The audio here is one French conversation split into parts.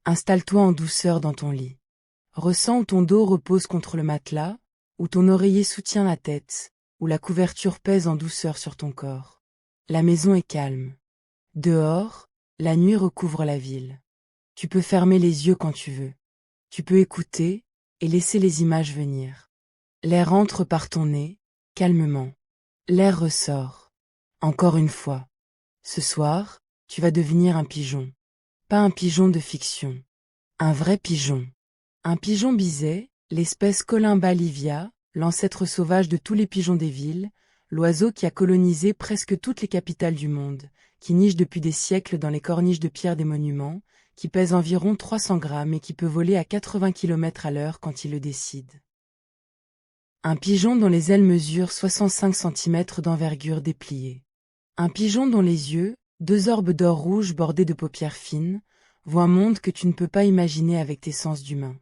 Installe-toi en douceur dans ton lit. Ressens où ton dos repose contre le matelas, où ton oreiller soutient la tête, où la couverture pèse en douceur sur ton corps. La maison est calme. Dehors, la nuit recouvre la ville. Tu peux fermer les yeux quand tu veux. Tu peux écouter et laisser les images venir. L'air entre par ton nez, calmement. L'air ressort. Encore une fois. Ce soir, tu vas devenir un pigeon. Pas un pigeon de fiction. Un vrai pigeon. Un pigeon biset, l'espèce Columba livia, l'ancêtre sauvage de tous les pigeons des villes, l'oiseau qui a colonisé presque toutes les capitales du monde, qui niche depuis des siècles dans les corniches de pierre des monuments, qui pèse environ 300 grammes et qui peut voler à 80 km à l'heure quand il le décide. Un pigeon dont les ailes mesurent 65 cm d'envergure dépliée. Un pigeon dont les yeux, deux orbes d'or rouge bordés de paupières fines, voient un monde que tu ne peux pas imaginer avec tes sens d'humain.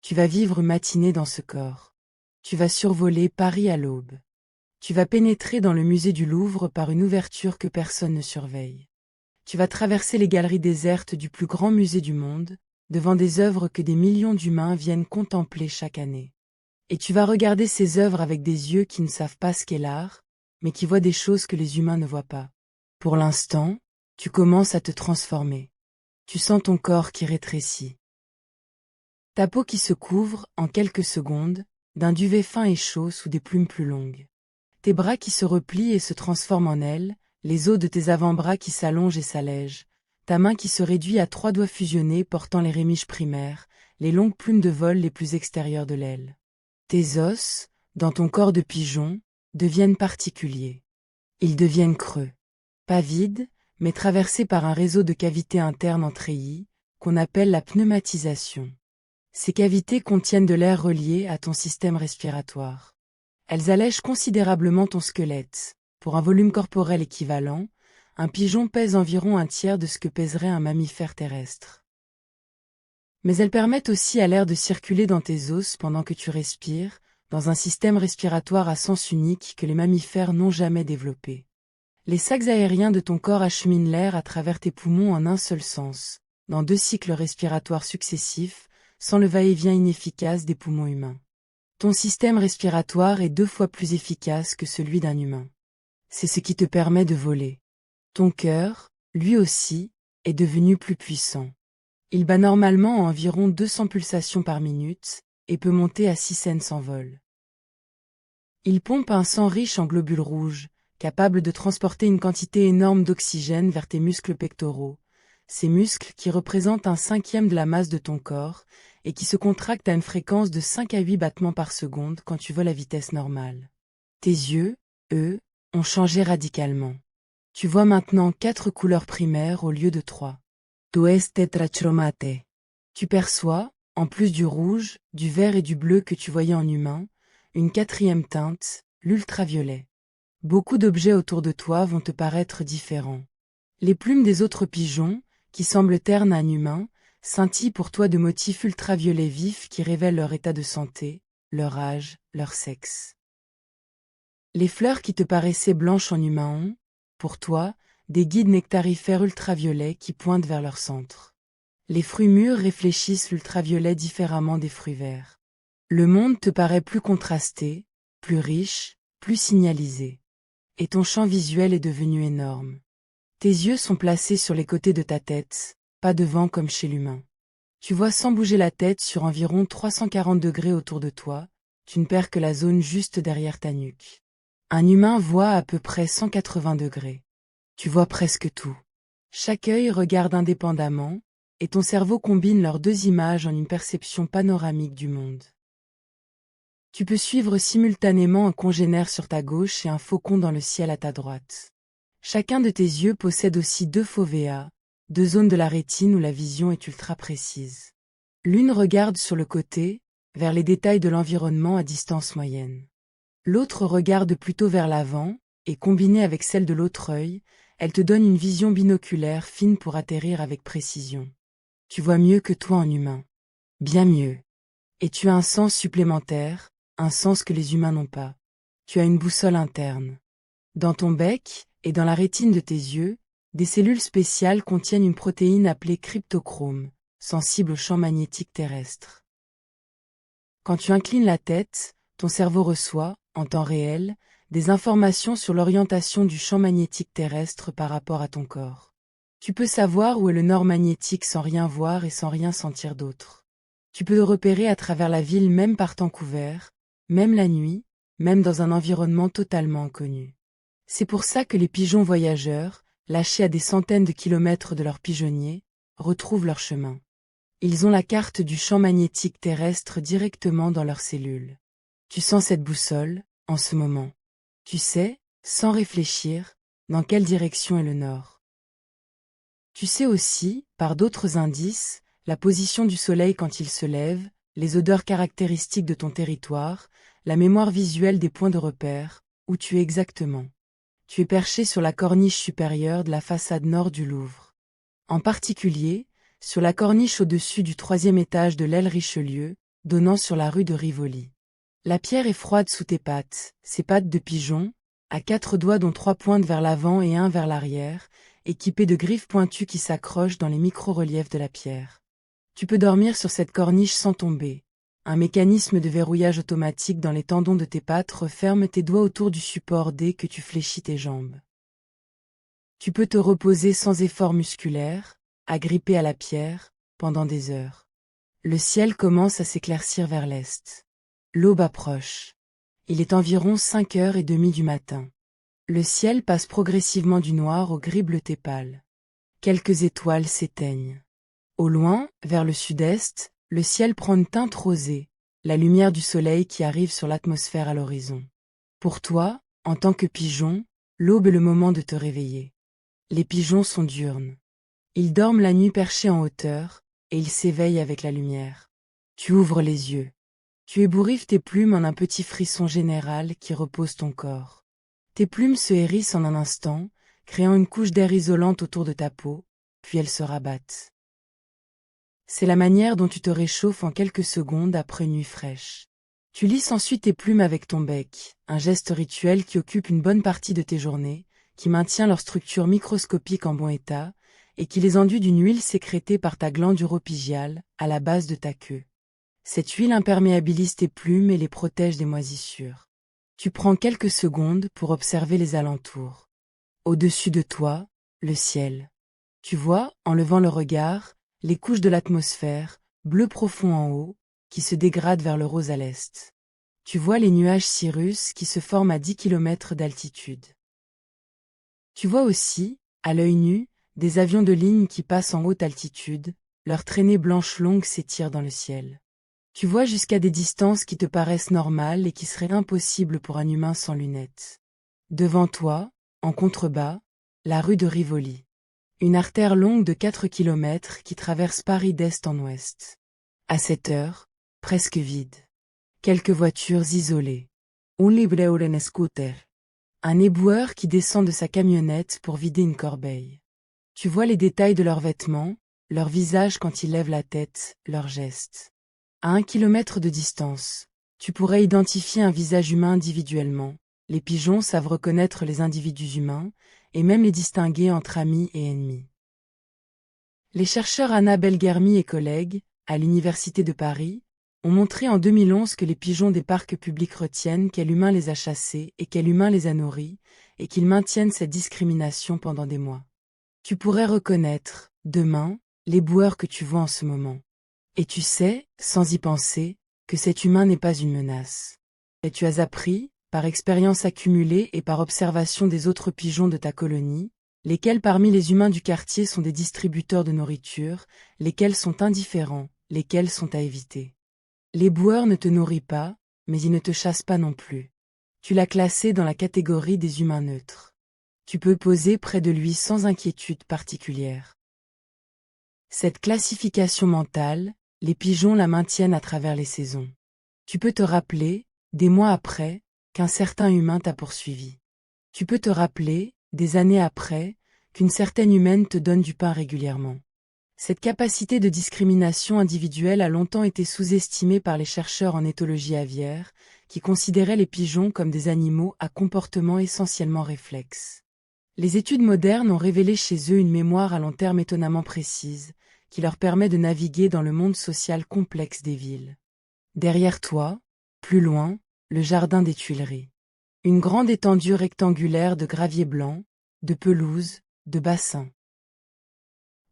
Tu vas vivre une matinée dans ce corps. Tu vas survoler Paris à l'aube. Tu vas pénétrer dans le musée du Louvre par une ouverture que personne ne surveille. Tu vas traverser les galeries désertes du plus grand musée du monde, devant des œuvres que des millions d'humains viennent contempler chaque année. Et tu vas regarder ces œuvres avec des yeux qui ne savent pas ce qu'est l'art, mais qui voient des choses que les humains ne voient pas. Pour l'instant, tu commences à te transformer. Tu sens ton corps qui rétrécit. Ta peau qui se couvre, en quelques secondes, d'un duvet fin et chaud sous des plumes plus longues. Tes bras qui se replient et se transforment en ailes, les os de tes avant-bras qui s'allongent et s'allègent, ta main qui se réduit à 3 doigts fusionnés portant les rémiges primaires, les longues plumes de vol les plus extérieures de l'aile. Tes os, dans ton corps de pigeon, deviennent particuliers. Ils deviennent creux. Pas vides, mais traversés par un réseau de cavités internes en treillis, qu'on appelle la pneumatisation. Ces cavités contiennent de l'air relié à ton système respiratoire. Elles allègent considérablement ton squelette. Pour un volume corporel équivalent, un pigeon pèse environ un tiers de ce que pèserait un mammifère terrestre. Mais elles permettent aussi à l'air de circuler dans tes os pendant que tu respires, dans un système respiratoire à sens unique que les mammifères n'ont jamais développé. Les sacs aériens de ton corps acheminent l'air à travers tes poumons en un seul sens, dans 2 cycles respiratoires successifs, sans le va-et-vient inefficace des poumons humains. Ton système respiratoire est 2 fois plus efficace que celui d'un humain. C'est ce qui te permet de voler. Ton cœur, lui aussi, est devenu plus puissant. Il bat normalement à environ 200 pulsations par minute, et peut monter à 6 cents en vol. Il pompe un sang riche en globules rouges, capable de transporter une quantité énorme d'oxygène vers tes muscles pectoraux, ces muscles qui représentent 1/5 de la masse de ton corps, et qui se contractent à une fréquence de 5 à 8 battements par seconde quand tu voles à vitesse normale. Tes yeux, eux, ont changé radicalement. Tu vois maintenant 4 couleurs primaires au lieu de 3. Tu es tetrachromate. Tu perçois, en plus du rouge, du vert et du bleu que tu voyais en humain, une 4e teinte, l'ultraviolet. Beaucoup d'objets autour de toi vont te paraître différents. Les plumes des autres pigeons, qui semblent ternes à un humain, scintillent pour toi de motifs ultraviolets vifs qui révèlent leur état de santé, leur âge, leur sexe. Les fleurs qui te paraissaient blanches en humain ont, pour toi, des guides nectarifères ultraviolets qui pointent vers leur centre. Les fruits mûrs réfléchissent l'ultraviolet différemment des fruits verts. Le monde te paraît plus contrasté, plus riche, plus signalisé. Et ton champ visuel est devenu énorme. Tes yeux sont placés sur les côtés de ta tête, pas devant comme chez l'humain. Tu vois sans bouger la tête sur environ 340 degrés autour de toi, tu ne perds que la zone juste derrière ta nuque. Un humain voit à peu près 180 degrés. Tu vois presque tout. Chaque œil regarde indépendamment, et ton cerveau combine leurs 2 images en une perception panoramique du monde. Tu peux suivre simultanément un congénère sur ta gauche et un faucon dans le ciel à ta droite. Chacun de tes yeux possède aussi 2 fovéas, 2 zones de la rétine où la vision est ultra précise. L'une regarde sur le côté, vers les détails de l'environnement à distance moyenne. L'autre regarde plutôt vers l'avant, et combinée avec celle de l'autre œil, elle te donne une vision binoculaire fine pour atterrir avec précision. Tu vois mieux que toi en humain. Bien mieux. Et tu as un sens supplémentaire, un sens que les humains n'ont pas. Tu as une boussole interne. Dans ton bec, et dans la rétine de tes yeux, des cellules spéciales contiennent une protéine appelée cryptochrome, sensibles au champ magnétique terrestre. Quand tu inclines la tête, ton cerveau reçoit, en temps réel, des informations sur l'orientation du champ magnétique terrestre par rapport à ton corps. Tu peux savoir où est le nord magnétique sans rien voir et sans rien sentir d'autre. Tu peux le repérer à travers la ville même par temps couvert, même la nuit, même dans un environnement totalement inconnu. C'est pour ça que les pigeons voyageurs, lâchés à des centaines de kilomètres de leur pigeonnier, retrouvent leur chemin. Ils ont la carte du champ magnétique terrestre directement dans leurs cellules. Tu sens cette boussole, en ce moment. Tu sais, sans réfléchir, dans quelle direction est le nord. Tu sais aussi, par d'autres indices, la position du soleil quand il se lève, les odeurs caractéristiques de ton territoire, la mémoire visuelle des points de repère, où tu es exactement. Tu es perché sur la corniche supérieure de la façade nord du Louvre. En particulier, sur la corniche au-dessus du 3e étage de l'aile Richelieu, donnant sur la rue de Rivoli. La pierre est froide sous tes pattes, ces pattes de pigeon, à 4 doigts dont 3 pointent vers l'avant et 1 vers l'arrière, équipées de griffes pointues qui s'accrochent dans les micro-reliefs de la pierre. Tu peux dormir sur cette corniche sans tomber. Un mécanisme de verrouillage automatique dans les tendons de tes pattes referme tes doigts autour du support dès que tu fléchis tes jambes. Tu peux te reposer sans effort musculaire, agrippé à la pierre, pendant des heures. Le ciel commence à s'éclaircir vers l'est. L'aube approche. Il est environ 5h30 du matin. Le ciel passe progressivement du noir au gris bleuté pâle. Quelques étoiles s'éteignent. Au loin, vers le sud-est, le ciel prend une teinte rosée, la lumière du soleil qui arrive sur l'atmosphère à l'horizon. Pour toi, en tant que pigeon, l'aube est le moment de te réveiller. Les pigeons sont diurnes. Ils dorment la nuit perchés en hauteur, et ils s'éveillent avec la lumière. Tu ouvres les yeux. Tu ébouriffes tes plumes en un petit frisson général qui repose ton corps. Tes plumes se hérissent en un instant, créant une couche d'air isolante autour de ta peau, puis elles se rabattent. C'est la manière dont tu te réchauffes en quelques secondes après une nuit fraîche. Tu lisses ensuite tes plumes avec ton bec, un geste rituel qui occupe une bonne partie de tes journées, qui maintient leur structure microscopique en bon état, et qui les enduit d'une huile sécrétée par ta glande uropygiale, à la base de ta queue. Cette huile imperméabilise tes plumes et les protège des moisissures. Tu prends quelques secondes pour observer les alentours. Au-dessus de toi, le ciel. Tu vois, en levant le regard, les couches de l'atmosphère, bleu profond en haut, qui se dégradent vers le rose à l'est. Tu vois les nuages Cirrus qui se forment à 10 km d'altitude. Tu vois aussi, à l'œil nu, des avions de ligne qui passent en haute altitude, leurs traînées blanches longues s'étirent dans le ciel. Tu vois jusqu'à des distances qui te paraissent normales et qui seraient impossibles pour un humain sans lunettes. Devant toi, en contrebas, la rue de Rivoli. Une artère longue de 4 km qui traverse Paris d'est en ouest. À cette heure, presque vide. Quelques voitures isolées. Un livreur en scooter. Un éboueur qui descend de sa camionnette pour vider une corbeille. Tu vois les détails de leurs vêtements, leur visage quand ils lèvent la tête, leurs gestes. À 1 kilomètre de distance, tu pourrais identifier un visage humain individuellement. Les pigeons savent reconnaître les individus humains, et même les distinguer entre amis et ennemis. Les chercheurs Anna Belgermi et collègues, à l'Université de Paris, ont montré en 2011 que les pigeons des parcs publics retiennent quel humain les a chassés et quel humain les a nourris, et qu'ils maintiennent cette discrimination pendant des mois. Tu pourrais reconnaître, demain, l'éboueur que tu vois en ce moment. Et tu sais, sans y penser, que cet humain n'est pas une menace. Et tu as appris, par expérience accumulée et par observation des autres pigeons de ta colonie, lesquels parmi les humains du quartier sont des distributeurs de nourriture, lesquels sont indifférents, lesquels sont à éviter. L'éboueur ne te nourrit pas, mais il ne te chasse pas non plus. Tu l'as classé dans la catégorie des humains neutres. Tu peux poser près de lui sans inquiétude particulière. Cette classification mentale, les pigeons la maintiennent à travers les saisons. Tu peux te rappeler, des mois après, qu'un certain humain t'a poursuivi. Tu peux te rappeler, des années après, qu'une certaine humaine te donne du pain régulièrement. Cette capacité de discrimination individuelle a longtemps été sous-estimée par les chercheurs en éthologie aviaire, qui considéraient les pigeons comme des animaux à comportement essentiellement réflexe. Les études modernes ont révélé chez eux une mémoire à long terme étonnamment précise, qui leur permet de naviguer dans le monde social complexe des villes. Derrière toi, plus loin, le jardin des Tuileries. Une grande étendue rectangulaire de gravier blanc, de pelouse, de bassins.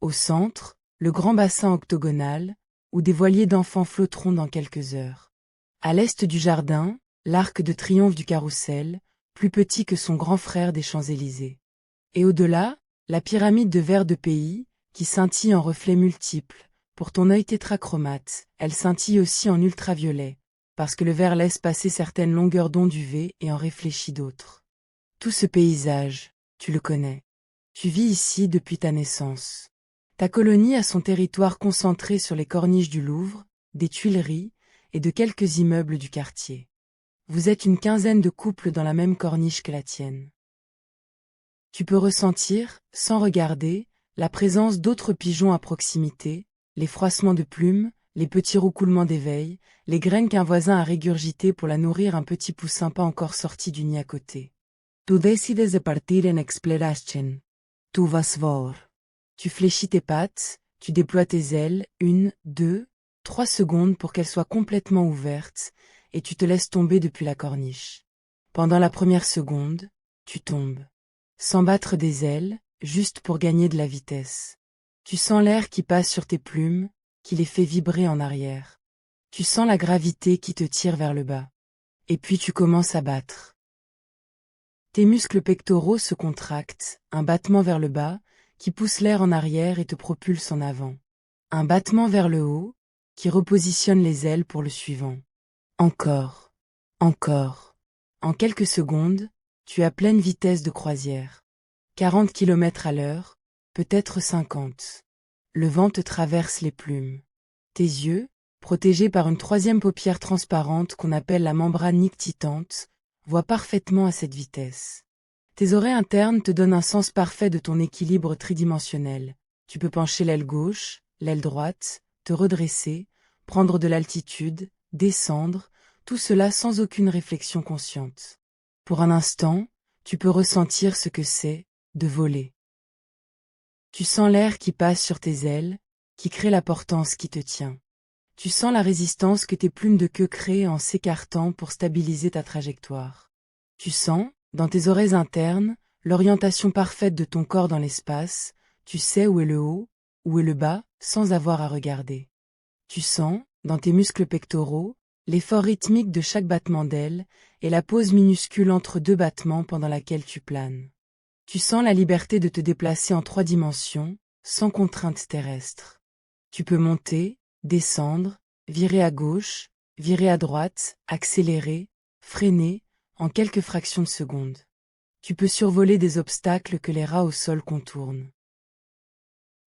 Au centre, le grand bassin octogonal, où des voiliers d'enfants flotteront dans quelques heures. À l'est du jardin, l'arc de triomphe du Carrousel, plus petit que son grand frère des Champs-Élysées. Et au-delà, la pyramide de verre de Pays, qui scintille en reflets multiples. Pour ton œil tétrachromate, elle scintille aussi en ultraviolet, parce que le verre laisse passer certaines longueurs d'onde UV et en réfléchit d'autres. Tout ce paysage, tu le connais. Tu vis ici depuis ta naissance. Ta colonie a son territoire concentré sur les corniches du Louvre, des Tuileries et de quelques immeubles du quartier. Vous êtes une quinzaine de couples dans la même corniche que la tienne. Tu peux ressentir, sans regarder, la présence d'autres pigeons à proximité, les froissements de plumes, les petits roucoulements d'éveil, les graines qu'un voisin a régurgitées pour la nourrir un petit poussin pas encore sorti du nid à côté. Tu decides de partir en exploration. Tu vas voir. Tu fléchis tes pattes, tu déploies tes ailes, 1, 2, 3 secondes pour qu'elles soient complètement ouvertes, et tu te laisses tomber depuis la corniche. Pendant la première seconde, tu tombes. Sans battre des ailes, juste pour gagner de la vitesse. Tu sens l'air qui passe sur tes plumes, qui les fait vibrer en arrière. Tu sens la gravité qui te tire vers le bas. Et puis tu commences à battre. Tes muscles pectoraux se contractent, un battement vers le bas, qui pousse l'air en arrière et te propulse en avant. Un battement vers le haut, qui repositionne les ailes pour le suivant. Encore. Encore. En quelques secondes, tu as pleine vitesse de croisière. 40 km à l'heure, peut-être 50. Le vent te traverse les plumes. Tes yeux, protégés par une troisième paupière transparente qu'on appelle la membrane nictitante, voient parfaitement à cette vitesse. Tes oreilles internes te donnent un sens parfait de ton équilibre tridimensionnel. Tu peux pencher l'aile gauche, l'aile droite, te redresser, prendre de l'altitude, descendre, tout cela sans aucune réflexion consciente. Pour un instant, tu peux ressentir ce que c'est, de voler. Tu sens l'air qui passe sur tes ailes, qui crée la portance qui te tient. Tu sens la résistance que tes plumes de queue créent en s'écartant pour stabiliser ta trajectoire. Tu sens, dans tes oreilles internes, l'orientation parfaite de ton corps dans l'espace, tu sais où est le haut, où est le bas, sans avoir à regarder. Tu sens, dans tes muscles pectoraux, l'effort rythmique de chaque battement d'aile, et la pause minuscule entre deux battements pendant laquelle tu planes. Tu sens la liberté de te déplacer en 3 dimensions, sans contrainte terrestre. Tu peux monter, descendre, virer à gauche, virer à droite, accélérer, freiner, en quelques fractions de secondes. Tu peux survoler des obstacles que les rats au sol contournent.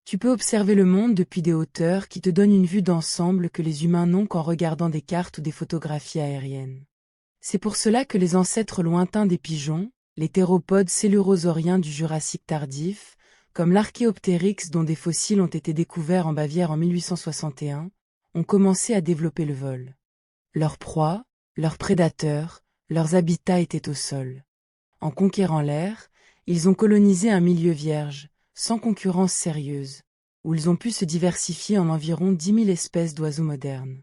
Tu peux observer le monde depuis des hauteurs qui te donnent une vue d'ensemble que les humains n'ont qu'en regardant des cartes ou des photographies aériennes. C'est pour cela que les ancêtres lointains des pigeons, les théropodes célurosauriens du Jurassique tardif, comme l'Archéoptérix dont des fossiles ont été découverts en Bavière en 1861, ont commencé à développer le vol. Leurs proies, leurs prédateurs, leurs habitats étaient au sol. En conquérant l'air, ils ont colonisé un milieu vierge, sans concurrence sérieuse, où ils ont pu se diversifier en environ 10 000 espèces d'oiseaux modernes.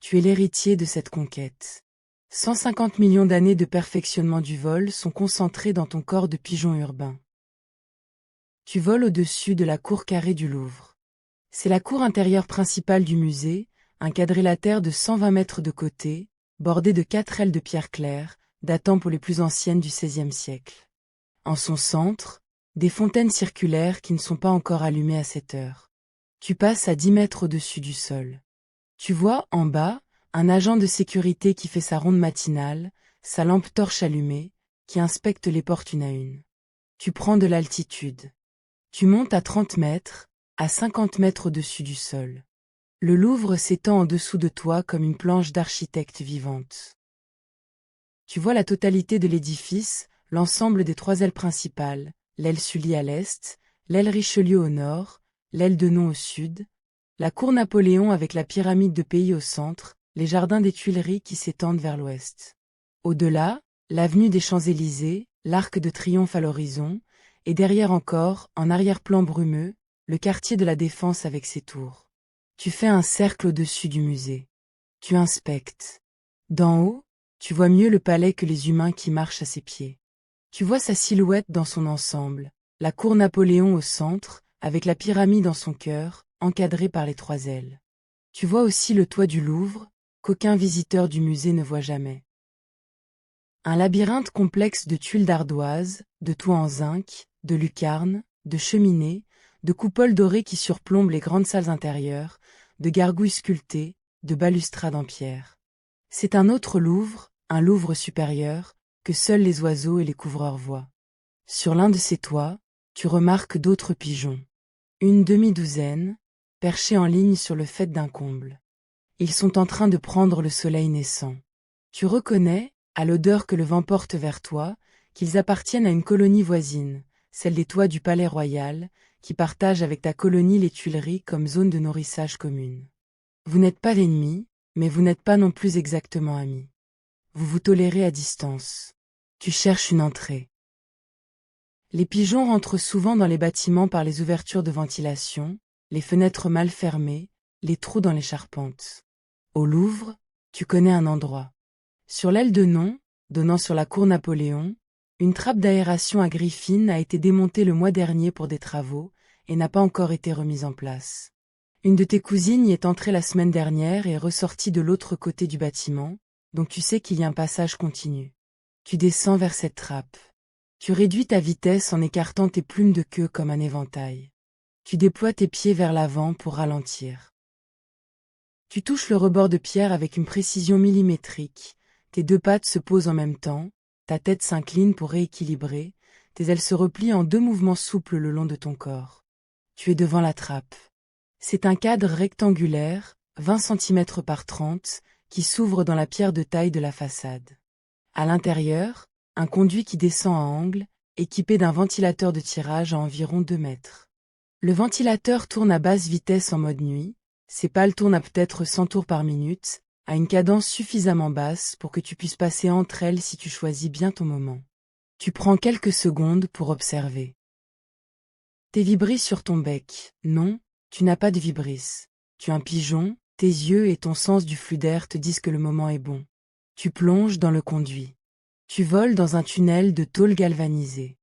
Tu es l'héritier de cette conquête. 150 millions d'années de perfectionnement du vol sont concentrées dans ton corps de pigeon urbain. Tu voles au-dessus de la cour carrée du Louvre. C'est la cour intérieure principale du musée, un quadrilatère de 120 mètres de côté, bordé de 4 ailes de pierre claire, datant pour les plus anciennes du XVIe siècle. En son centre, des fontaines circulaires qui ne sont pas encore allumées à cette heure. Tu passes à 10 mètres au-dessus du sol. Tu vois, en bas, un agent de sécurité qui fait sa ronde matinale, sa lampe torche allumée, qui inspecte les portes une à une. Tu prends de l'altitude. Tu montes à 30 mètres, à 50 mètres au-dessus du sol. Le Louvre s'étend en dessous de toi comme une planche d'architecte vivante. Tu vois la totalité de l'édifice, l'ensemble des 3 ailes principales, l'aile Sully à l'est, l'aile Richelieu au nord, l'aile Denon au sud, la cour Napoléon avec la pyramide de Pays au centre, les jardins des Tuileries qui s'étendent vers l'ouest. Au-delà, l'avenue des Champs-Élysées, l'arc de Triomphe à l'horizon, et derrière encore, en arrière-plan brumeux, le quartier de la Défense avec ses tours. Tu fais un cercle au-dessus du musée. Tu inspectes. D'en haut, tu vois mieux le palais que les humains qui marchent à ses pieds. Tu vois sa silhouette dans son ensemble, la cour Napoléon au centre, avec la pyramide en son cœur, encadrée par les trois ailes. Tu vois aussi le toit du Louvre, qu'aucun visiteur du musée ne voit jamais. Un labyrinthe complexe de tuiles d'ardoise, de toits en zinc, de lucarnes, de cheminées, de coupoles dorées qui surplombent les grandes salles intérieures, de gargouilles sculptées, de balustrades en pierre. C'est un autre Louvre, un Louvre supérieur, que seuls les oiseaux et les couvreurs voient. Sur l'un de ces toits, tu remarques d'autres pigeons. Une demi-douzaine, perchés en ligne sur le faîte d'un comble. Ils sont en train de prendre le soleil naissant. Tu reconnais, à l'odeur que le vent porte vers toi, qu'ils appartiennent à une colonie voisine, celle des toits du Palais Royal, qui partage avec ta colonie les Tuileries comme zone de nourrissage commune. Vous n'êtes pas l'ennemi, mais vous n'êtes pas non plus exactement amis. Vous vous tolérez à distance. Tu cherches une entrée. Les pigeons rentrent souvent dans les bâtiments par les ouvertures de ventilation, les fenêtres mal fermées, les trous dans les charpentes. Au Louvre, tu connais un endroit. Sur l'aile de Non, donnant sur la cour Napoléon, une trappe d'aération à grille fine a été démontée le mois dernier pour des travaux et n'a pas encore été remise en place. Une de tes cousines y est entrée la semaine dernière et est ressortie de l'autre côté du bâtiment, donc tu sais qu'il y a un passage continu. Tu descends vers cette trappe. Tu réduis ta vitesse en écartant tes plumes de queue comme un éventail. Tu déploies tes pieds vers l'avant pour ralentir. Tu touches le rebord de pierre avec une précision millimétrique, tes deux pattes se posent en même temps, ta tête s'incline pour rééquilibrer, tes ailes se replient en deux mouvements souples le long de ton corps. Tu es devant la trappe. C'est un cadre rectangulaire, 20 cm par 30, qui s'ouvre dans la pierre de taille de la façade. À l'intérieur, un conduit qui descend à angle, équipé d'un ventilateur de tirage à environ 2 mètres. Le ventilateur tourne à basse vitesse en mode nuit, ses pales tournent à peut-être 100 tours par minute, à une cadence suffisamment basse pour que tu puisses passer entre elles si tu choisis bien ton moment. Tu prends quelques secondes pour observer. Tes vibrisses sur ton bec. Non, tu n'as pas de vibrisses. Tu es un pigeon, tes yeux et ton sens du flux d'air te disent que le moment est bon. Tu plonges dans le conduit. Tu voles dans un tunnel de tôle galvanisée.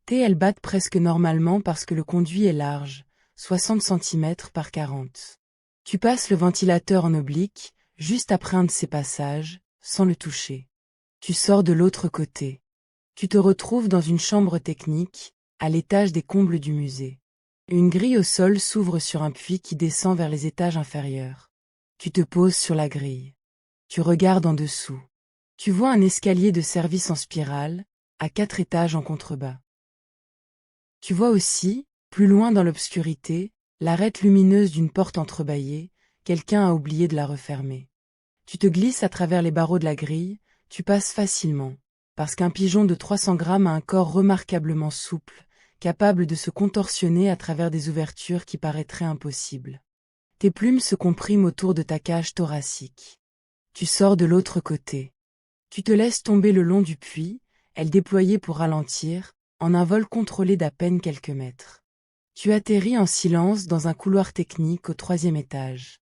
Tes ailes battent presque normalement parce que le conduit est large, 60 cm par 40. Tu passes le ventilateur en oblique, juste après un de ces passages, sans le toucher. Tu sors de l'autre côté. Tu te retrouves dans une chambre technique, à l'étage des combles du musée. Une grille au sol s'ouvre sur un puits qui descend vers les étages inférieurs. Tu te poses sur la grille. Tu regardes en dessous. Tu vois un escalier de service en spirale, à 4 étages en contrebas. Tu vois aussi, plus loin dans l'obscurité, l'arête lumineuse d'une porte entrebâillée, quelqu'un a oublié de la refermer. Tu te glisses à travers les barreaux de la grille, tu passes facilement, parce qu'un pigeon de 300 grammes a un corps remarquablement souple, capable de se contorsionner à travers des ouvertures qui paraîtraient impossibles. Tes plumes se compriment autour de ta cage thoracique. Tu sors de l'autre côté. Tu te laisses tomber le long du puits, ailes déployées pour ralentir, en un vol contrôlé d'à peine quelques mètres. Tu atterris en silence dans un couloir technique au 3e étage.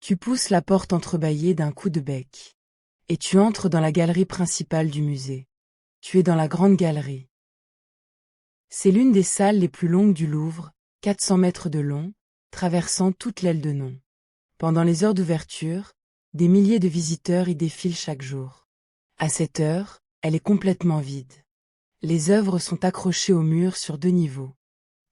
Tu pousses la porte entrebâillée d'un coup de bec. Et tu entres dans la galerie principale du musée. Tu es dans la grande galerie. C'est l'une des salles les plus longues du Louvre, 400 mètres de long, traversant toute l'aile de Non. Pendant les heures d'ouverture, des milliers de visiteurs y défilent chaque jour. À cette heure, elle est complètement vide. Les œuvres sont accrochées au mur sur 2 niveaux.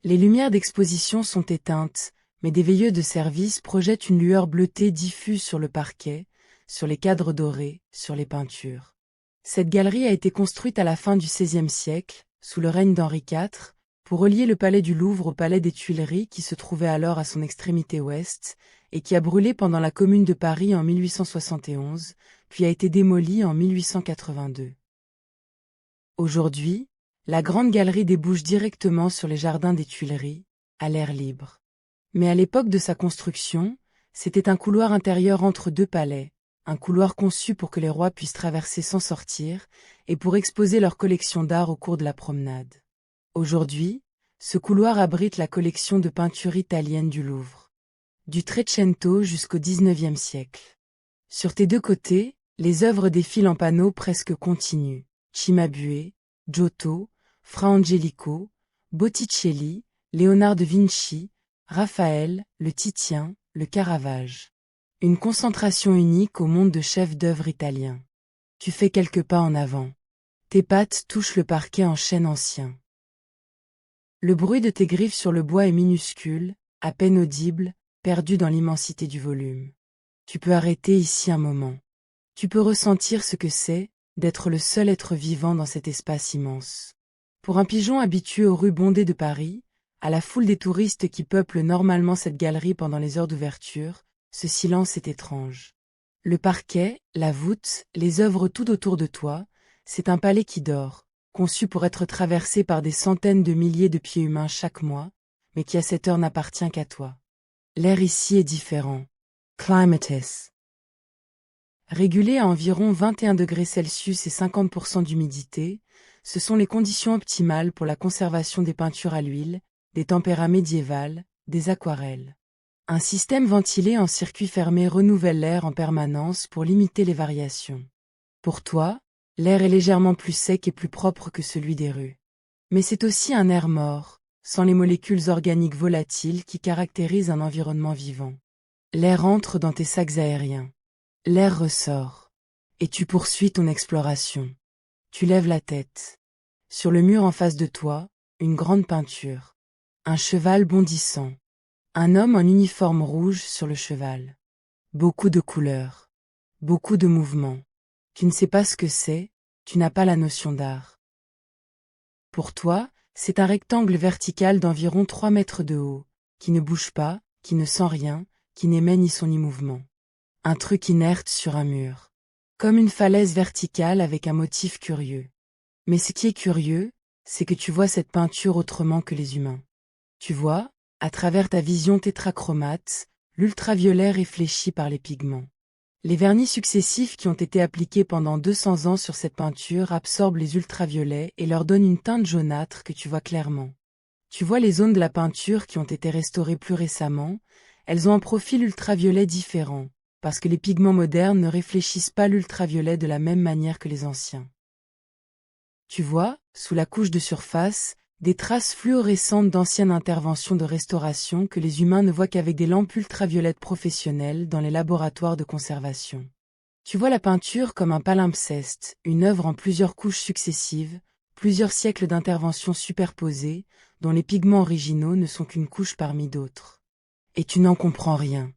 Les lumières d'exposition sont éteintes, mais des veilleux de service projettent une lueur bleutée diffuse sur le parquet, sur les cadres dorés, sur les peintures. Cette galerie a été construite à la fin du XVIe siècle, sous le règne d'Henri IV, pour relier le palais du Louvre au palais des Tuileries qui se trouvait alors à son extrémité ouest, et qui a brûlé pendant la Commune de Paris en 1871, puis a été démolie en 1882. Aujourd'hui, la grande galerie débouche directement sur les jardins des Tuileries, à l'air libre. Mais à l'époque de sa construction, c'était un couloir intérieur entre 2 palais, un couloir conçu pour que les rois puissent traverser sans sortir, et pour exposer leur collection d'art au cours de la promenade. Aujourd'hui, Ce couloir abrite la collection de peintures italiennes du Louvre. Du Trecento jusqu'au XIXe siècle. Sur tes deux côtés, les œuvres défilent en panneaux presque continus. Cimabue, Giotto, Fra Angelico, Botticelli, Léonard de Vinci, Raphaël, le Titien, le Caravage. Une concentration unique au monde de chefs-d'œuvre italiens. Tu fais quelques pas en avant. Tes pattes touchent le parquet en chêne ancien. Le bruit de tes griffes sur le bois est minuscule, à peine audible, perdu dans l'immensité du volume. Tu peux arrêter ici un moment. Tu peux ressentir ce que c'est, d'être le seul être vivant dans cet espace immense. Pour un pigeon habitué aux rues bondées de Paris, à la foule des touristes qui peuplent normalement cette galerie pendant les heures d'ouverture, ce silence est étrange. Le parquet, la voûte, les œuvres tout autour de toi, c'est un palais qui dort, conçu pour être traversé par des centaines de milliers de pieds humains chaque mois, mais qui à cette heure n'appartient qu'à toi. L'air ici est différent. Climatis. Régulé à environ 21 degrés Celsius et 50% d'humidité, ce sont les conditions optimales pour la conservation des peintures à l'huile, des tempéras médiévales, des aquarelles. Un système ventilé en circuit fermé renouvelle l'air en permanence pour limiter les variations. Pour toi, l'air est légèrement plus sec et plus propre que celui des rues. Mais c'est aussi un air mort, sans les molécules organiques volatiles qui caractérisent un environnement vivant. L'air entre dans tes sacs aériens. L'air ressort. Et tu poursuis ton exploration. Tu lèves la tête. Sur le mur en face de toi, une grande peinture. Un cheval bondissant. Un homme en uniforme rouge sur le cheval. Beaucoup de couleurs. Beaucoup de mouvements. Tu ne sais pas ce que c'est, tu n'as pas la notion d'art. Pour toi, c'est un rectangle vertical d'environ 3 mètres de haut, qui ne bouge pas, qui ne sent rien, qui n'émet ni son ni mouvement. Un truc inerte sur un mur. Comme une falaise verticale avec un motif curieux. Mais ce qui est curieux, c'est que tu vois cette peinture autrement que les humains. Tu vois, à travers ta vision tétrachromate, l'ultraviolet réfléchi par les pigments. Les vernis successifs qui ont été appliqués pendant 200 ans sur cette peinture absorbent les ultraviolets et leur donnent une teinte jaunâtre que tu vois clairement. Tu vois les zones de la peinture qui ont été restaurées plus récemment, elles ont un profil ultraviolet différent, parce que les pigments modernes ne réfléchissent pas l'ultraviolet de la même manière que les anciens. Tu vois, sous la couche de surface, des traces fluorescentes d'anciennes interventions de restauration que les humains ne voient qu'avec des lampes ultraviolettes professionnelles dans les laboratoires de conservation. Tu vois la peinture comme un palimpseste, une œuvre en plusieurs couches successives, plusieurs siècles d'interventions superposées, dont les pigments originaux ne sont qu'une couche parmi d'autres. Et tu n'en comprends rien.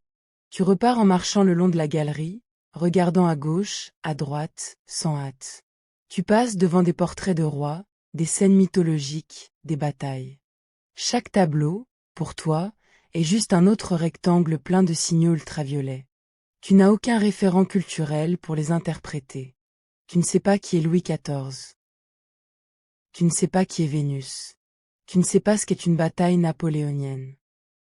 Tu repars en marchant le long de la galerie, regardant à gauche, à droite, sans hâte. Tu passes devant des portraits de rois, des scènes mythologiques, des batailles. Chaque tableau, pour toi, est juste un autre rectangle plein de signaux ultraviolets. Tu n'as aucun référent culturel pour les interpréter. Tu ne sais pas qui est Louis XIV. Tu ne sais pas qui est Vénus. Tu ne sais pas ce qu'est une bataille napoléonienne.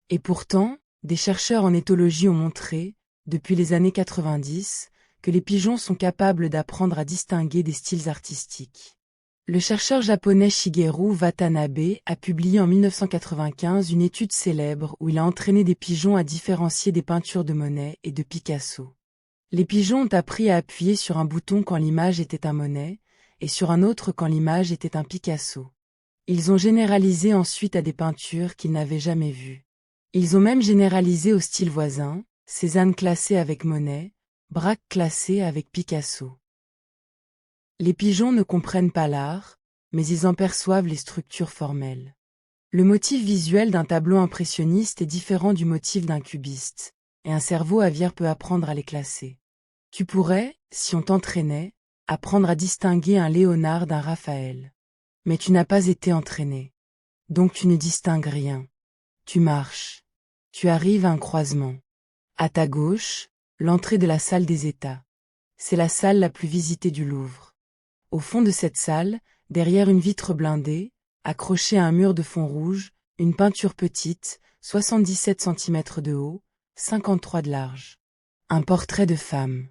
Et pourtant, des chercheurs en éthologie ont montré, depuis les années 90, que les pigeons sont capables d'apprendre à distinguer des styles artistiques. Le chercheur japonais Shigeru Watanabe a publié en 1995 une étude célèbre où il a entraîné des pigeons à différencier des peintures de Monet et de Picasso. Les pigeons ont appris à appuyer sur un bouton quand l'image était un Monet, et sur un autre quand l'image était un Picasso. Ils ont généralisé ensuite à des peintures qu'ils n'avaient jamais vues. Ils ont même généralisé au style voisin, Cézanne classé avec Monet, Braque classé avec Picasso. Les pigeons ne comprennent pas l'art, mais ils en perçoivent les structures formelles. Le motif visuel d'un tableau impressionniste est différent du motif d'un cubiste, et un cerveau aviaire peut apprendre à les classer. Tu pourrais, si on t'entraînait, apprendre à distinguer un Léonard d'un Raphaël. Mais tu n'as pas été entraîné. Donc tu ne distingues rien. Tu marches. Tu arrives à un croisement. À ta gauche, l'entrée de la salle des États. C'est la salle la plus visitée du Louvre. Au fond de cette salle, derrière une vitre blindée, accrochée à un mur de fond rouge, une peinture petite, 77 cm de haut, 53 de large. Un portrait de femme.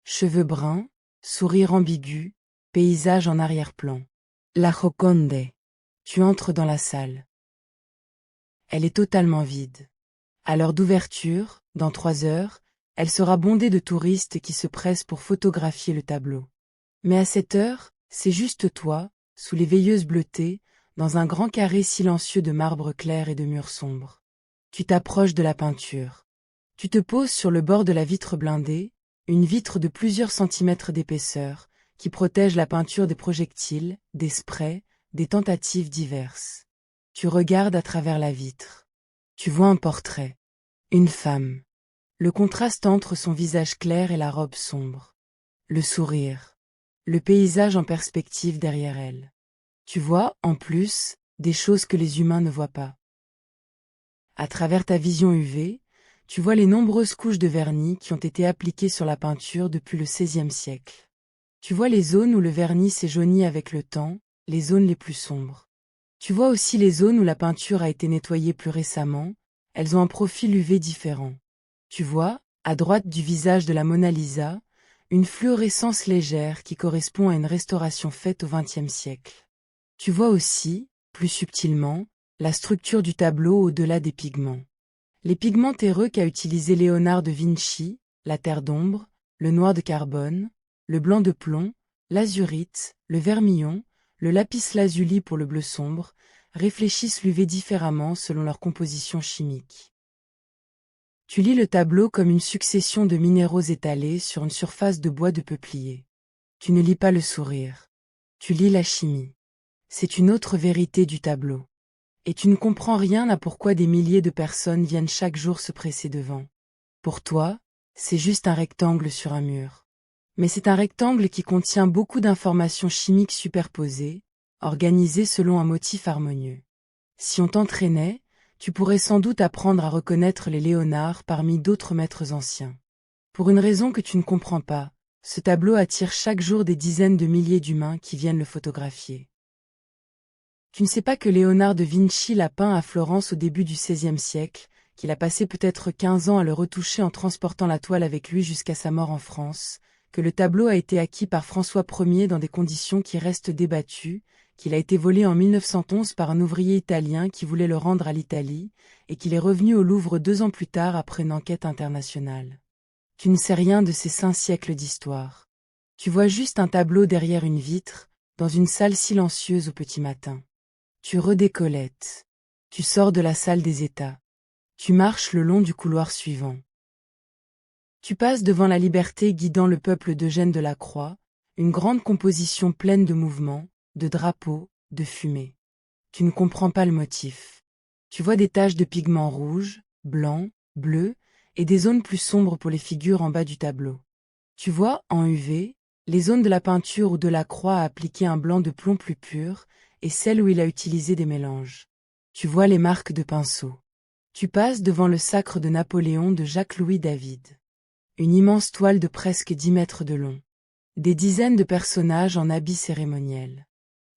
Cheveux bruns, sourire ambigu, paysage en arrière-plan. La Joconde. Tu entres dans la salle. Elle est totalement vide. À l'heure d'ouverture, dans 3 heures, elle sera bondée de touristes qui se pressent pour photographier le tableau. Mais à cette heure, c'est juste toi, sous les veilleuses bleutées, dans un grand carré silencieux de marbre clair et de murs sombres. Tu t'approches de la peinture. Tu te poses sur le bord de la vitre blindée, une vitre de plusieurs centimètres d'épaisseur, qui protège la peinture des projectiles, des sprays, des tentatives diverses. Tu regardes à travers la vitre. Tu vois un portrait. Une femme. Le contraste entre son visage clair et la robe sombre. Le sourire. Le paysage en perspective derrière elle. Tu vois, en plus, des choses que les humains ne voient pas. À travers ta vision UV, tu vois les nombreuses couches de vernis qui ont été appliquées sur la peinture depuis le XVIe siècle. Tu vois les zones où le vernis s'est jauni avec le temps, les zones les plus sombres. Tu vois aussi les zones où la peinture a été nettoyée plus récemment, elles ont un profil UV différent. Tu vois, à droite du visage de la Mona Lisa, une fluorescence légère qui correspond à une restauration faite au XXe siècle. Tu vois aussi, plus subtilement, la structure du tableau au-delà des pigments. Les pigments terreux qu'a utilisé Léonard de Vinci, la terre d'ombre, le noir de carbone, le blanc de plomb, l'azurite, le vermillon, le lapis-lazuli pour le bleu sombre, réfléchissent l'UV différemment selon leur composition chimique. Tu lis le tableau comme une succession de minéraux étalés sur une surface de bois de peuplier. Tu ne lis pas le sourire. Tu lis la chimie. C'est une autre vérité du tableau. Et tu ne comprends rien à pourquoi des milliers de personnes viennent chaque jour se presser devant. Pour toi, c'est juste un rectangle sur un mur. Mais c'est un rectangle qui contient beaucoup d'informations chimiques superposées, organisées selon un motif harmonieux. Si on t'entraînait, tu pourrais sans doute apprendre à reconnaître les Léonard parmi d'autres maîtres anciens. Pour une raison que tu ne comprends pas, ce tableau attire chaque jour des dizaines de milliers d'humains qui viennent le photographier. Tu ne sais pas que Léonard de Vinci l'a peint à Florence au début du XVIe siècle, qu'il a passé peut-être 15 ans à le retoucher en transportant la toile avec lui jusqu'à sa mort en France, que le tableau a été acquis par François Ier dans des conditions qui restent débattues, qu'il a été volé en 1911 par un ouvrier italien qui voulait le rendre à l'Italie, et qu'il est revenu au Louvre 2 ans plus tard après une enquête internationale. Tu ne sais rien de ces 5 siècles d'histoire. Tu vois juste un tableau derrière une vitre, dans une salle silencieuse au petit matin. Tu redécollettes. Tu sors de la salle des États. Tu marches le long du couloir suivant. Tu passes devant la Liberté guidant le peuple d'Eugène Delacroix, une grande composition pleine de mouvements, de drapeaux, de fumée. Tu ne comprends pas le motif. Tu vois des taches de pigments rouges, blancs, bleus, et des zones plus sombres pour les figures en bas du tableau. Tu vois, en UV, les zones de la peinture où Delacroix a appliqué un blanc de plomb plus pur, et celles où il a utilisé des mélanges. Tu vois les marques de pinceau. Tu passes devant le sacre de Napoléon de Jacques-Louis David. Une immense toile de presque 10 mètres de long. Des dizaines de personnages en habits cérémoniels.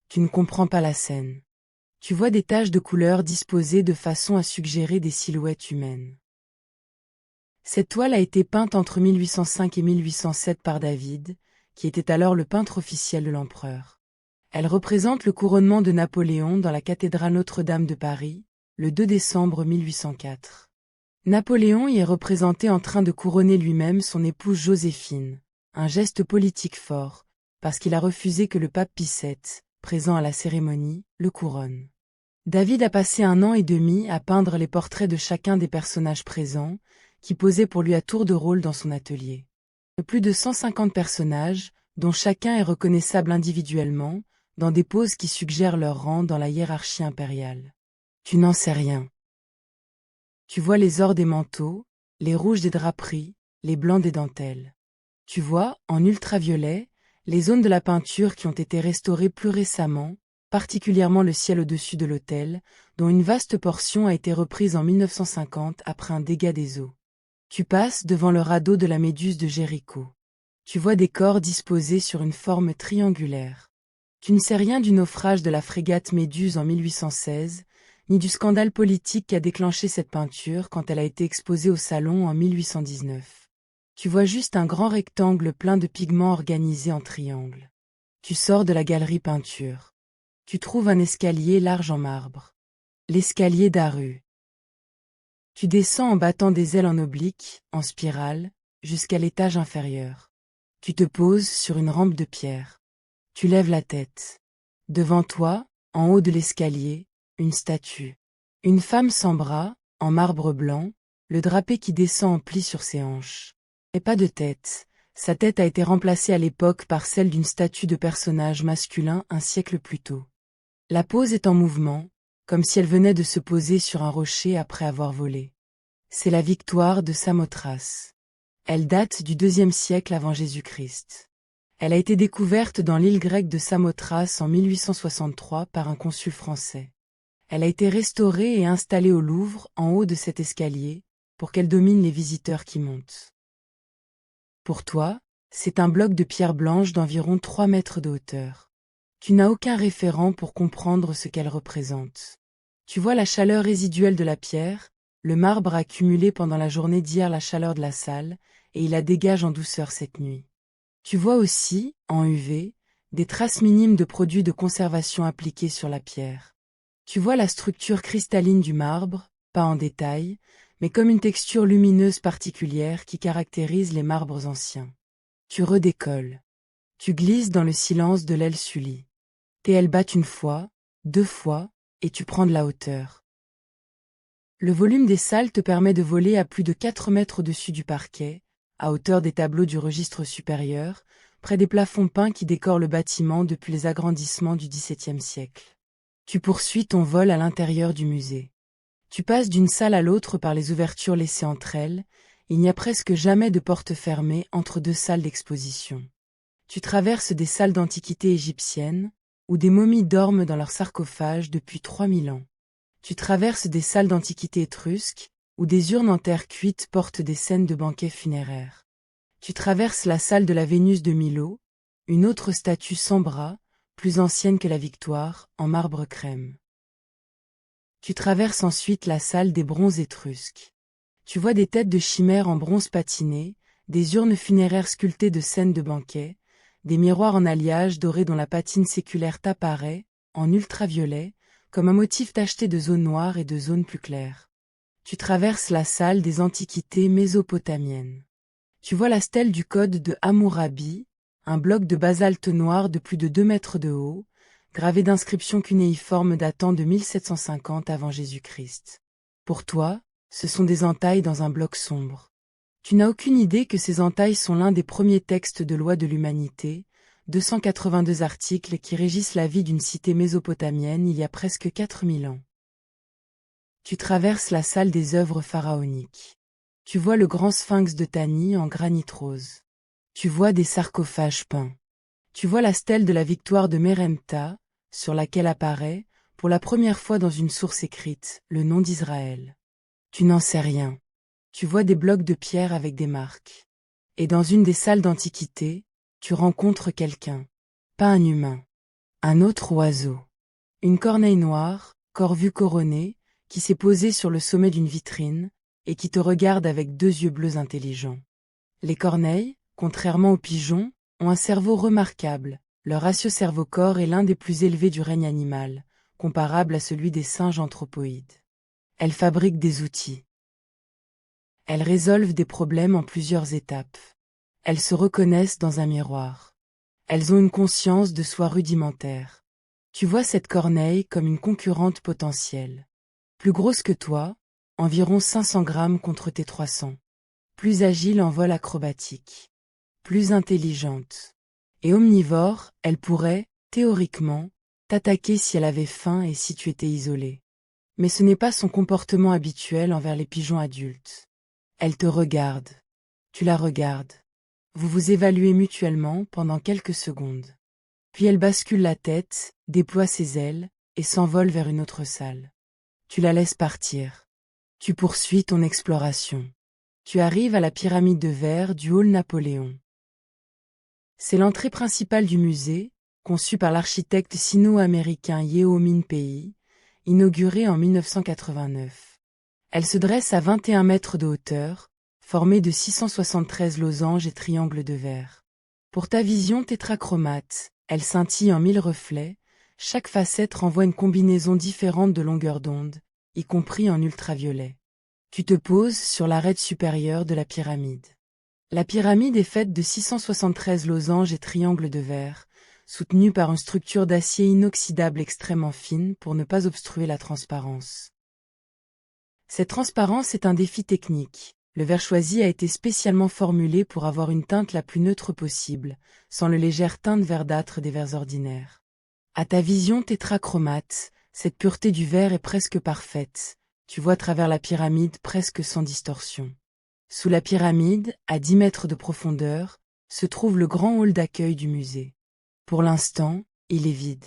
Tu ne comprends pas la scène. Tu vois des taches de couleurs disposées de façon à suggérer des silhouettes humaines. Cette toile a été peinte entre 1805 et 1807 par David, qui était alors le peintre officiel de l'empereur. Elle représente le couronnement de Napoléon dans la cathédrale Notre-Dame de Paris, le 2 décembre 1804. Napoléon y est représenté en train de couronner lui-même son épouse Joséphine, un geste politique fort, parce qu'il a refusé que le pape Pie VII, présent à la cérémonie, le couronne. David a passé 1 an et demi à peindre les portraits de chacun des personnages présents, qui posaient pour lui à tour de rôle dans son atelier. Plus de 150 personnages, dont chacun est reconnaissable individuellement, dans des poses qui suggèrent leur rang dans la hiérarchie impériale. Tu n'en sais rien. Tu vois les ors des manteaux, les rouges des draperies, les blancs des dentelles. Tu vois, en ultraviolet, les zones de la peinture qui ont été restaurées plus récemment, particulièrement le ciel au-dessus de l'autel, dont une vaste portion a été reprise en 1950 après un dégât des eaux. Tu passes devant le radeau de la Méduse de Jéricho. Tu vois des corps disposés sur une forme triangulaire. Tu ne sais rien du naufrage de la frégate Méduse en 1816, ni du scandale politique qui a déclenché cette peinture quand elle a été exposée au Salon en 1819. Tu vois juste un grand rectangle plein de pigments organisés en triangles. Tu sors de la galerie peinture. Tu trouves un escalier large en marbre. L'escalier Daru. Tu descends en battant des ailes en oblique, en spirale, jusqu'à l'étage inférieur. Tu te poses sur une rampe de pierre. Tu lèves la tête. Devant toi, en haut de l'escalier, une statue. Une femme sans bras, en marbre blanc, le drapé qui descend en plis sur ses hanches. Et pas de tête. Sa tête a été remplacée à l'époque par celle d'une statue de personnage masculin un siècle plus tôt. La pose est en mouvement, comme si elle venait de se poser sur un rocher après avoir volé. C'est la victoire de Samothrace. Elle date du IIe siècle avant Jésus-Christ. Elle a été découverte dans l'île grecque de Samothrace en 1863 par un consul français. Elle a été restaurée et installée au Louvre, en haut de cet escalier, pour qu'elle domine les visiteurs qui montent. Pour toi, c'est un bloc de pierre blanche d'environ 3 mètres de hauteur. Tu n'as aucun référent pour comprendre ce qu'elle représente. Tu vois la chaleur résiduelle de la pierre, le marbre a accumulé pendant la journée d'hier la chaleur de la salle, et il la dégage en douceur cette nuit. Tu vois aussi, en UV, des traces minimes de produits de conservation appliqués sur la pierre. Tu vois la structure cristalline du marbre, pas en détail, mais comme une texture lumineuse particulière qui caractérise les marbres anciens. Tu redécolles. Tu glisses dans le silence de l'aile Sully. Tes ailes battent 1 fois, 2 fois, et tu prends de la hauteur. Le volume des salles te permet de voler à plus de 4 mètres au-dessus du parquet, à hauteur des tableaux du registre supérieur, près des plafonds peints qui décorent le bâtiment depuis les agrandissements du XVIIe siècle. Tu poursuis ton vol à l'intérieur du musée. Tu passes d'une salle à l'autre par les ouvertures laissées entre elles, il n'y a presque jamais de porte fermée entre 2 salles d'exposition. Tu traverses des salles d'antiquité égyptienne, où des momies dorment dans leurs sarcophages depuis 3000 ans. Tu traverses des salles d'antiquité étrusques, où des urnes en terre cuite portent des scènes de banquets funéraires. Tu traverses la salle de la Vénus de Milo, une autre statue sans bras, plus ancienne que la Victoire, en marbre crème. Tu traverses ensuite la salle des bronzes étrusques. Tu vois des têtes de chimères en bronze patiné, des urnes funéraires sculptées de scènes de banquets, des miroirs en alliage doré dont la patine séculaire t'apparaît, en ultraviolet, comme un motif tacheté de zones noires et de zones plus claires. Tu traverses la salle des antiquités mésopotamiennes. Tu vois la stèle du code de Hammurabi, un bloc de basalte noir de plus de 2 mètres de haut, gravé d'inscriptions cunéiformes datant de 1750 avant Jésus-Christ. Pour toi, ce sont des entailles dans un bloc sombre. Tu n'as aucune idée que ces entailles sont l'un des premiers textes de loi de l'humanité, 282 articles qui régissent la vie d'une cité mésopotamienne il y a presque 4000 ans. Tu traverses la salle des œuvres pharaoniques. Tu vois le grand sphinx de Tani en granit rose. Tu vois des sarcophages peints. Tu vois la stèle de la victoire de Meremta, sur laquelle apparaît, pour la première fois dans une source écrite, le nom d'Israël. Tu n'en sais rien. Tu vois des blocs de pierre avec des marques. Et dans une des salles d'antiquité, tu rencontres quelqu'un. Pas un humain. Un autre oiseau. Une corneille noire, corvue couronnée, qui s'est posée sur le sommet d'une vitrine, et qui te regarde avec 2 yeux bleus intelligents. Les corneilles, contrairement aux pigeons, ont un cerveau remarquable. Leur ratio cerveau-corps est l'un des plus élevés du règne animal, comparable à celui des singes anthropoïdes. Elles fabriquent des outils. Elles résolvent des problèmes en plusieurs étapes. Elles se reconnaissent dans un miroir. Elles ont une conscience de soi rudimentaire. Tu vois cette corneille comme une concurrente potentielle. Plus grosse que toi, environ 500 grammes contre tes 300. Plus agile en vol acrobatique. Plus intelligente. Et omnivore, elle pourrait, théoriquement, t'attaquer si elle avait faim et si tu étais isolé. Mais ce n'est pas son comportement habituel envers les pigeons adultes. Elle te regarde. Tu la regardes. Vous vous évaluez mutuellement pendant quelques secondes. Puis elle bascule la tête, déploie ses ailes, et s'envole vers une autre salle. Tu la laisses partir. Tu poursuis ton exploration. Tu arrives à la pyramide de verre du hall Napoléon. C'est l'entrée principale du musée, conçue par l'architecte sino-américain Yeo Min Pei, inaugurée en 1989. Elle se dresse à 21 mètres de hauteur, formée de 673 losanges et triangles de verre. Pour ta vision tétrachromate, elle scintille en 1000 reflets, chaque facette renvoie une combinaison différente de longueurs d'onde, y compris en ultraviolet. Tu te poses sur l'arête supérieure de la pyramide. La pyramide est faite de 673 losanges et triangles de verre, soutenus par une structure d'acier inoxydable extrêmement fine pour ne pas obstruer la transparence. Cette transparence est un défi technique. Le verre choisi a été spécialement formulé pour avoir une teinte la plus neutre possible, sans le légère teinte verdâtre des verres ordinaires. À ta vision tétrachromate, cette pureté du verre est presque parfaite. Tu vois à travers la pyramide presque sans distorsion. Sous la pyramide, à 10 mètres de profondeur, se trouve le grand hall d'accueil du musée. Pour l'instant, il est vide.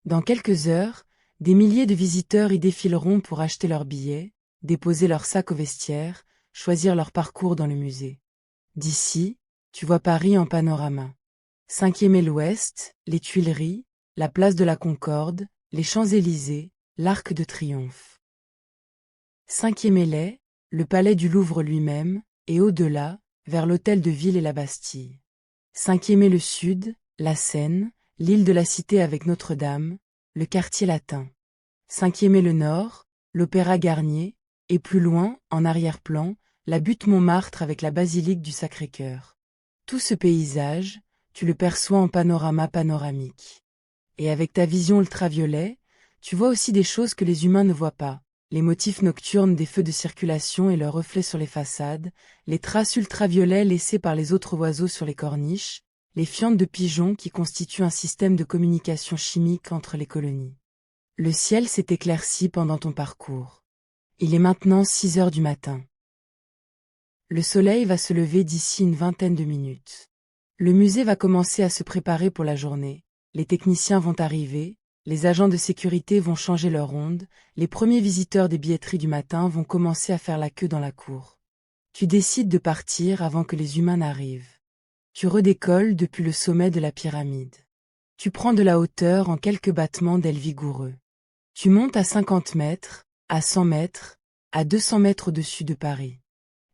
Dans quelques heures, des milliers de visiteurs y défileront pour acheter leurs billets, déposer leurs sacs au vestiaire, choisir leur parcours dans le musée. D'ici, tu vois Paris en panorama. 5e et l'Ouest, les Tuileries, la place de la Concorde, les Champs-Élysées, l'Arc de Triomphe. 5e ailée, le palais du Louvre lui-même, et au-delà, vers l'hôtel de Ville et la Bastille. 5e et le Sud, la Seine, l'île de la Cité avec Notre-Dame, le quartier latin. 5e et le Nord, l'Opéra Garnier, et plus loin, en arrière-plan, la butte Montmartre avec la basilique du Sacré-Cœur. Tout ce paysage, tu le perçois en panorama panoramique. Et avec ta vision ultraviolet, tu vois aussi des choses que les humains ne voient pas. Les motifs nocturnes des feux de circulation et leurs reflets sur les façades, les traces ultraviolets laissées par les autres oiseaux sur les corniches, les fientes de pigeons qui constituent un système de communication chimique entre les colonies. Le ciel s'est éclairci pendant ton parcours. Il est maintenant 6 heures du matin. Le soleil va se lever d'ici une vingtaine de minutes. Le musée va commencer à se préparer pour la journée, les techniciens vont arriver, les agents de sécurité vont changer leur ronde, les premiers visiteurs des billetteries du matin vont commencer à faire la queue dans la cour. Tu décides de partir avant que les humains n'arrivent. Tu redécolles depuis le sommet de la pyramide. Tu prends de la hauteur en quelques battements d'ailes vigoureux. Tu montes à 50 mètres, à 100 mètres, à 200 mètres au-dessus de Paris.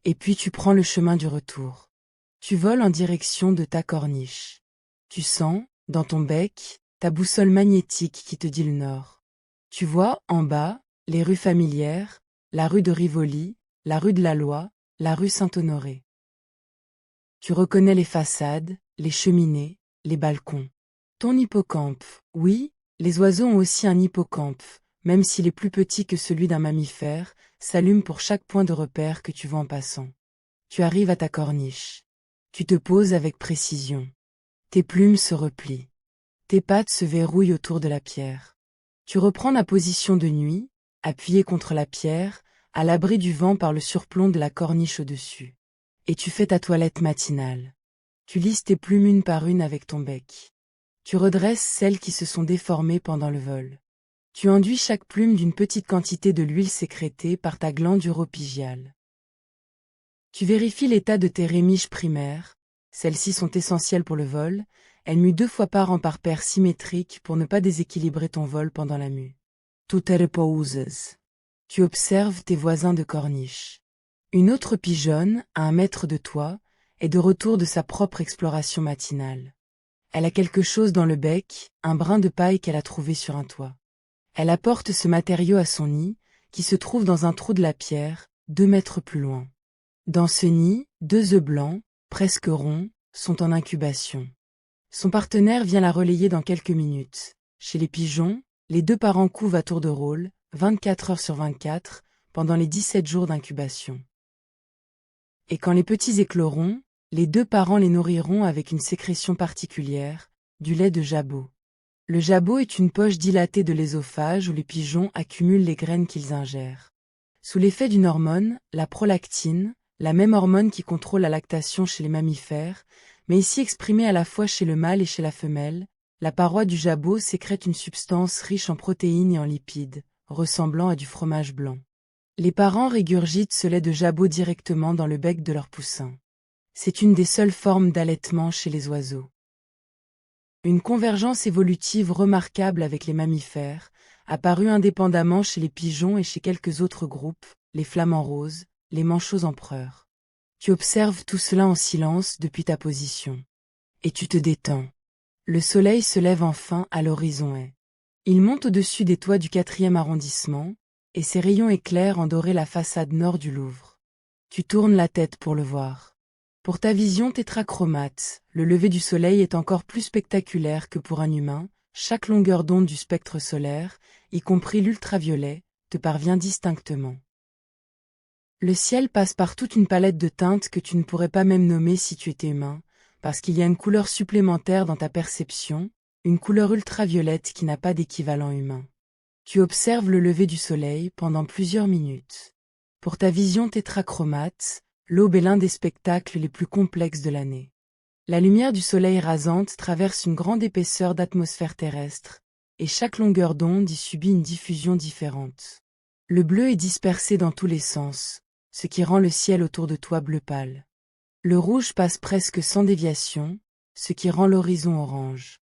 Et puis tu prends le chemin du retour. Tu voles en direction de ta corniche. Tu sens, dans ton bec, ta boussole magnétique qui te dit le nord. Tu vois, en bas, les rues familières, la rue de Rivoli, la rue de la Loi, la rue Saint-Honoré. Tu reconnais les façades, les cheminées, les balcons. Ton hippocampe, oui, les oiseaux ont aussi un hippocampe, même s'il est plus petit que celui d'un mammifère, s'allume pour chaque point de repère que tu vois en passant. Tu arrives à ta corniche. Tu te poses avec précision. Tes plumes se replient. Tes pattes se verrouillent autour de la pierre. Tu reprends la position de nuit, appuyé contre la pierre, à l'abri du vent par le surplomb de la corniche au-dessus. Et tu fais ta toilette matinale. Tu lisses tes plumes une par une avec ton bec. Tu redresses celles qui se sont déformées pendant le vol. Tu enduis chaque plume d'une petite quantité de l'huile sécrétée par ta glande uropygiale. Tu vérifies l'état de tes rémiges primaires. Celles-ci sont essentielles pour le vol. Elles muent 2 fois par an par paire symétrique pour ne pas déséquilibrer ton vol pendant la mue. Tu te reposes. Tu observes tes voisins de corniche. Une autre pigeonne, à 1 mètre de toi, est de retour de sa propre exploration matinale. Elle a quelque chose dans le bec, un brin de paille qu'elle a trouvé sur un toit. Elle apporte ce matériau à son nid, qui se trouve dans un trou de la pierre, 2 mètres plus loin. Dans ce nid, 2 œufs blancs, presque ronds, sont en incubation. Son partenaire vient la relayer dans quelques minutes. Chez les pigeons, les 2 parents couvent à tour de rôle, 24 heures sur 24, pendant les 17 jours d'incubation. Et quand les petits écloront, les 2 parents les nourriront avec une sécrétion particulière, du lait de jabot. Le jabot est une poche dilatée de l'ésophage où les pigeons accumulent les graines qu'ils ingèrent. Sous l'effet d'une hormone, la prolactine, la même hormone qui contrôle la lactation chez les mammifères, mais ici exprimée à la fois chez le mâle et chez la femelle, la paroi du jabot sécrète une substance riche en protéines et en lipides, ressemblant à du fromage blanc. Les parents régurgitent ce lait de jabot directement dans le bec de leur poussin. C'est une des seules formes d'allaitement chez les oiseaux. Une convergence évolutive remarquable avec les mammifères, apparue indépendamment chez les pigeons et chez quelques autres groupes, les flamants roses, les manchots empereurs. Tu observes tout cela en silence depuis ta position. Et tu te détends. Le soleil se lève enfin à l'horizon. Il monte au-dessus des toits du 4e arrondissement, et ses rayons éclairent en doré la façade nord du Louvre. Tu tournes la tête pour le voir. Pour ta vision tétrachromate, le lever du soleil est encore plus spectaculaire que pour un humain. Chaque longueur d'onde du spectre solaire, y compris l'ultraviolet, te parvient distinctement. Le ciel passe par toute une palette de teintes que tu ne pourrais pas même nommer si tu étais humain, parce qu'il y a une couleur supplémentaire dans ta perception, une couleur ultraviolette qui n'a pas d'équivalent humain. Tu observes le lever du soleil pendant plusieurs minutes. Pour ta vision tétrachromate, l'aube est l'un des spectacles les plus complexes de l'année. La lumière du soleil rasante traverse une grande épaisseur d'atmosphère terrestre, et chaque longueur d'onde y subit une diffusion différente. Le bleu est dispersé dans tous les sens, ce qui rend le ciel autour de toi bleu pâle. Le rouge passe presque sans déviation, ce qui rend l'horizon orange.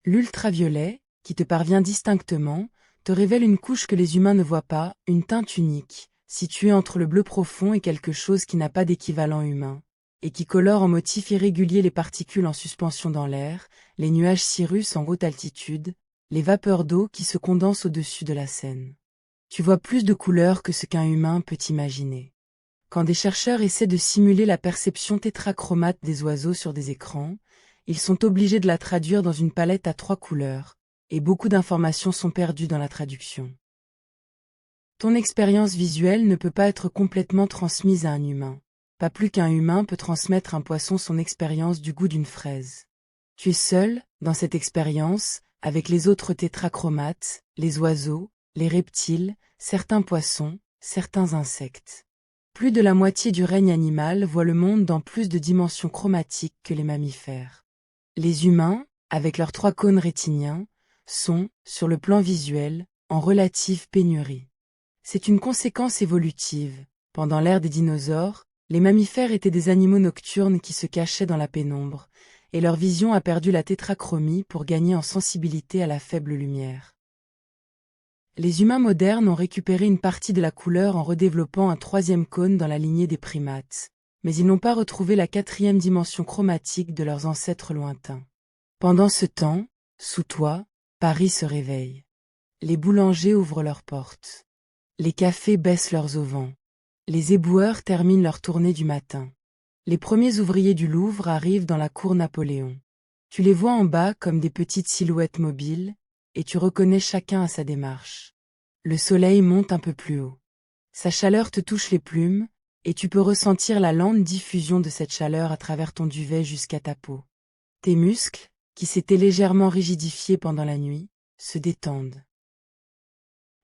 L'ultraviolet, qui te parvient distinctement, te révèle une couche que les humains ne voient pas, une teinte unique, située entre le bleu profond et quelque chose qui n'a pas d'équivalent humain, et qui colore en motifs irréguliers les particules en suspension dans l'air, les nuages cirrus en haute altitude, les vapeurs d'eau qui se condensent au-dessus de la Seine. Tu vois plus de couleurs que ce qu'un humain peut imaginer. Quand des chercheurs essaient de simuler la perception tétrachromate des oiseaux sur des écrans, ils sont obligés de la traduire dans une palette à 3 couleurs, et beaucoup d'informations sont perdues dans la traduction. Ton expérience visuelle ne peut pas être complètement transmise à un humain. Pas plus qu'un humain peut transmettre à un poisson son expérience du goût d'une fraise. Tu es seul, dans cette expérience, avec les autres tétrachromates, les oiseaux, les reptiles, certains poissons, certains insectes. Plus de la moitié du règne animal voit le monde dans plus de dimensions chromatiques que les mammifères. Les humains, avec leurs 3 cônes rétiniens, sont, sur le plan visuel, en relative pénurie. C'est une conséquence évolutive. Pendant l'ère des dinosaures, les mammifères étaient des animaux nocturnes qui se cachaient dans la pénombre, et leur vision a perdu la tétrachromie pour gagner en sensibilité à la faible lumière. Les humains modernes ont récupéré une partie de la couleur en redéveloppant un 3e cône dans la lignée des primates, mais ils n'ont pas retrouvé la 4e dimension chromatique de leurs ancêtres lointains. Pendant ce temps, sous toi, Paris se réveille. Les boulangers ouvrent leurs portes. Les cafés baissent leurs auvents. Les éboueurs terminent leur tournée du matin. Les premiers ouvriers du Louvre arrivent dans la cour Napoléon. Tu les vois en bas comme des petites silhouettes mobiles, et tu reconnais chacun à sa démarche. Le soleil monte un peu plus haut. Sa chaleur te touche les plumes, et tu peux ressentir la lente diffusion de cette chaleur à travers ton duvet jusqu'à ta peau. Tes muscles, qui s'étaient légèrement rigidifiés pendant la nuit, se détendent.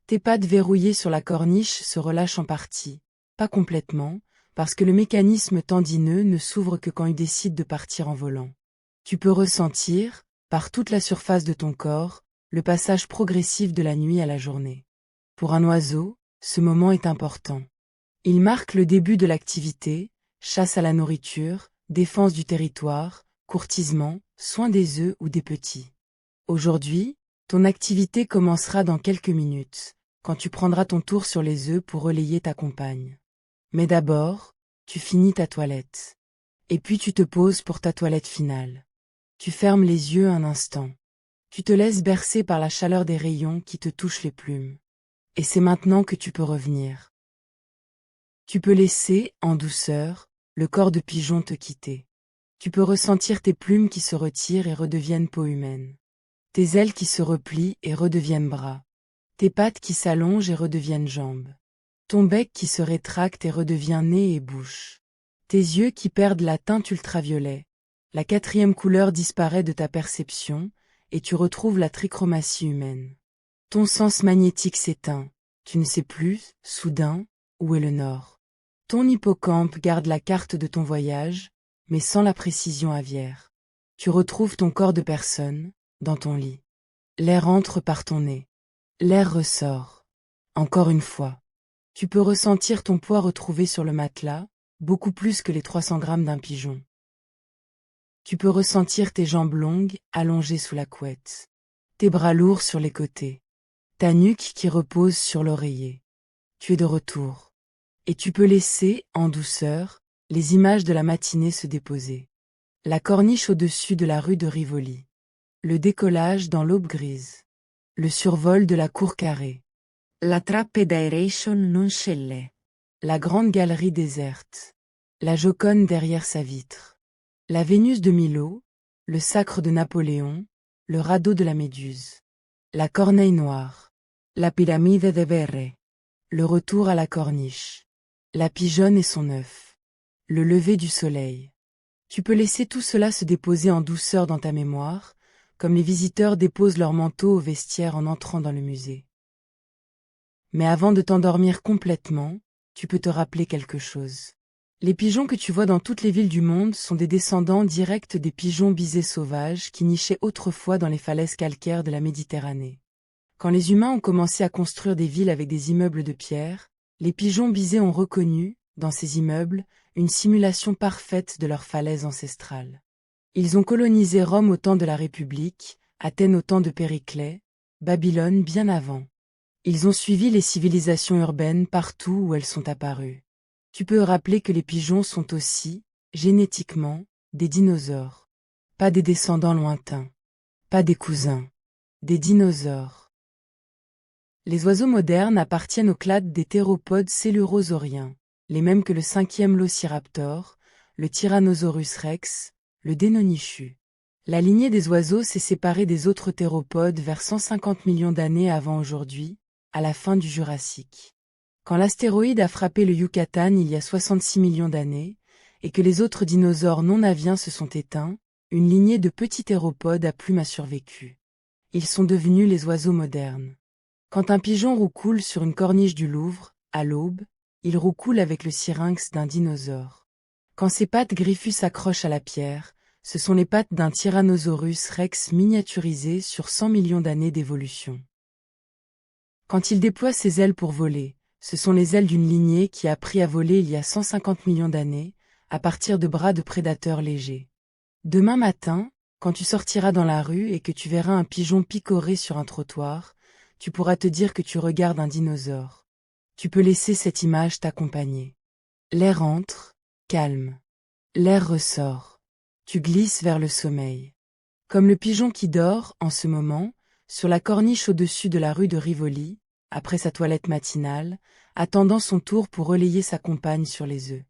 Tes pattes verrouillées sur la corniche se relâchent en partie, pas complètement, parce que le mécanisme tendineux ne s'ouvre que quand il décide de partir en volant. Tu peux ressentir, par toute la surface de ton corps, le passage progressif de la nuit à la journée. Pour un oiseau, ce moment est important. Il marque le début de l'activité, chasse à la nourriture, défense du territoire, courtisement, soin des œufs ou des petits. Aujourd'hui, ton activité commencera dans quelques minutes, quand tu prendras ton tour sur les œufs pour relayer ta compagne. Mais d'abord, tu finis ta toilette. Et puis tu te poses pour ta toilette finale. Tu fermes les yeux un instant. Tu te laisses bercer par la chaleur des rayons qui te touchent les plumes. Et c'est maintenant que tu peux revenir. Tu peux laisser, en douceur, le corps de pigeon te quitter. Tu peux ressentir tes plumes qui se retirent et redeviennent peau humaine. Tes ailes qui se replient et redeviennent bras. Tes pattes qui s'allongent et redeviennent jambes. Ton bec qui se rétracte et redevient nez et bouche. Tes yeux qui perdent la teinte ultraviolet. La 4e couleur disparaît de ta perception, et tu retrouves la trichromatie humaine. Ton sens magnétique s'éteint. Tu ne sais plus, soudain, où est le nord. Ton hippocampe garde la carte de ton voyage, mais sans la précision aviaire. Tu retrouves ton corps de personne, dans ton lit. L'air entre par ton nez. L'air ressort. Encore une fois. Tu peux ressentir ton poids retrouvé sur le matelas, beaucoup plus que les 300 grammes d'un pigeon. Tu peux ressentir tes jambes longues, allongées sous la couette. Tes bras lourds sur les côtés. Ta nuque qui repose sur l'oreiller. Tu es de retour. Et tu peux laisser, en douceur, les images de la matinée se déposer. La corniche au-dessus de la rue de Rivoli. Le décollage dans l'aube grise. Le survol de la cour carrée. La trappe d'aération non scellée. La grande galerie déserte. La Joconde derrière sa vitre. La Vénus de Milo. Le sacre de Napoléon. Le radeau de la Méduse. La corneille noire. La pyramide de Verre. Le retour à la corniche. La pigeonne et son œuf. Le lever du soleil. Tu peux laisser tout cela se déposer en douceur dans ta mémoire, comme les visiteurs déposent leur manteau au vestiaire en entrant dans le musée. Mais avant de t'endormir complètement, tu peux te rappeler quelque chose. Les pigeons que tu vois dans toutes les villes du monde sont des descendants directs des pigeons bisés sauvages qui nichaient autrefois dans les falaises calcaires de la Méditerranée. Quand les humains ont commencé à construire des villes avec des immeubles de pierre, les pigeons bisés ont reconnu, dans ces immeubles, une simulation parfaite de leurs falaises ancestrales. Ils ont colonisé Rome au temps de la République, Athènes au temps de Périclès, Babylone bien avant. Ils ont suivi les civilisations urbaines partout où elles sont apparues. Tu peux rappeler que les pigeons sont aussi, génétiquement, des dinosaures. Pas des descendants lointains. Pas des cousins. Des dinosaures. Les oiseaux modernes appartiennent au clade des théropodes cellurosauriens, les mêmes que le 5e Lociraptor, le Tyrannosaurus rex, le Dénonychus. La lignée des oiseaux s'est séparée des autres théropodes vers 150 millions d'années avant aujourd'hui, à la fin du Jurassique. Quand l'astéroïde a frappé le Yucatan il y a 66 millions d'années, et que les autres dinosaures non aviens se sont éteints, une lignée de petits théropodes à plumes a survécu. Ils sont devenus les oiseaux modernes. Quand un pigeon roucoule sur une corniche du Louvre, à l'aube, il roucoule avec le syrinx d'un dinosaure. Quand ses pattes griffues s'accrochent à la pierre, ce sont les pattes d'un Tyrannosaurus rex miniaturisé sur 100 millions d'années d'évolution. Quand il déploie ses ailes pour voler, ce sont les ailes d'une lignée qui a appris à voler il y a 150 millions d'années, à partir de bras de prédateurs légers. Demain matin, quand tu sortiras dans la rue et que tu verras un pigeon picorer sur un trottoir, tu pourras te dire que tu regardes un dinosaure. Tu peux laisser cette image t'accompagner. L'air entre, calme. L'air ressort. Tu glisses vers le sommeil. Comme le pigeon qui dort, en ce moment, sur la corniche au-dessus de la rue de Rivoli, après sa toilette matinale, attendant son tour pour relayer sa compagne sur les œufs.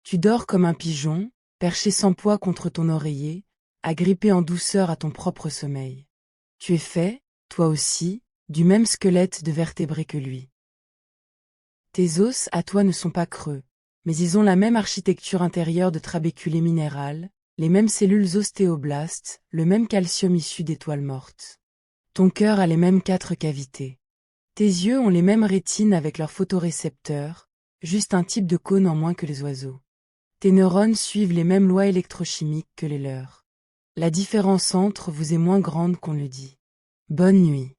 Tu dors comme un pigeon, perché sans poids contre ton oreiller, agrippé en douceur à ton propre sommeil. Tu es fait, toi aussi, du même squelette de vertébrés que lui. Tes os à toi ne sont pas creux, mais ils ont la même architecture intérieure de trabéculés minérales, les mêmes cellules ostéoblastes, le même calcium issu d'étoiles mortes. Ton cœur a les mêmes 4 cavités. Tes yeux ont les mêmes rétines avec leurs photorécepteurs, juste un type de cône en moins que les oiseaux. Tes neurones suivent les mêmes lois électrochimiques que les leurs. La différence entre vous est moins grande qu'on le dit. Bonne nuit.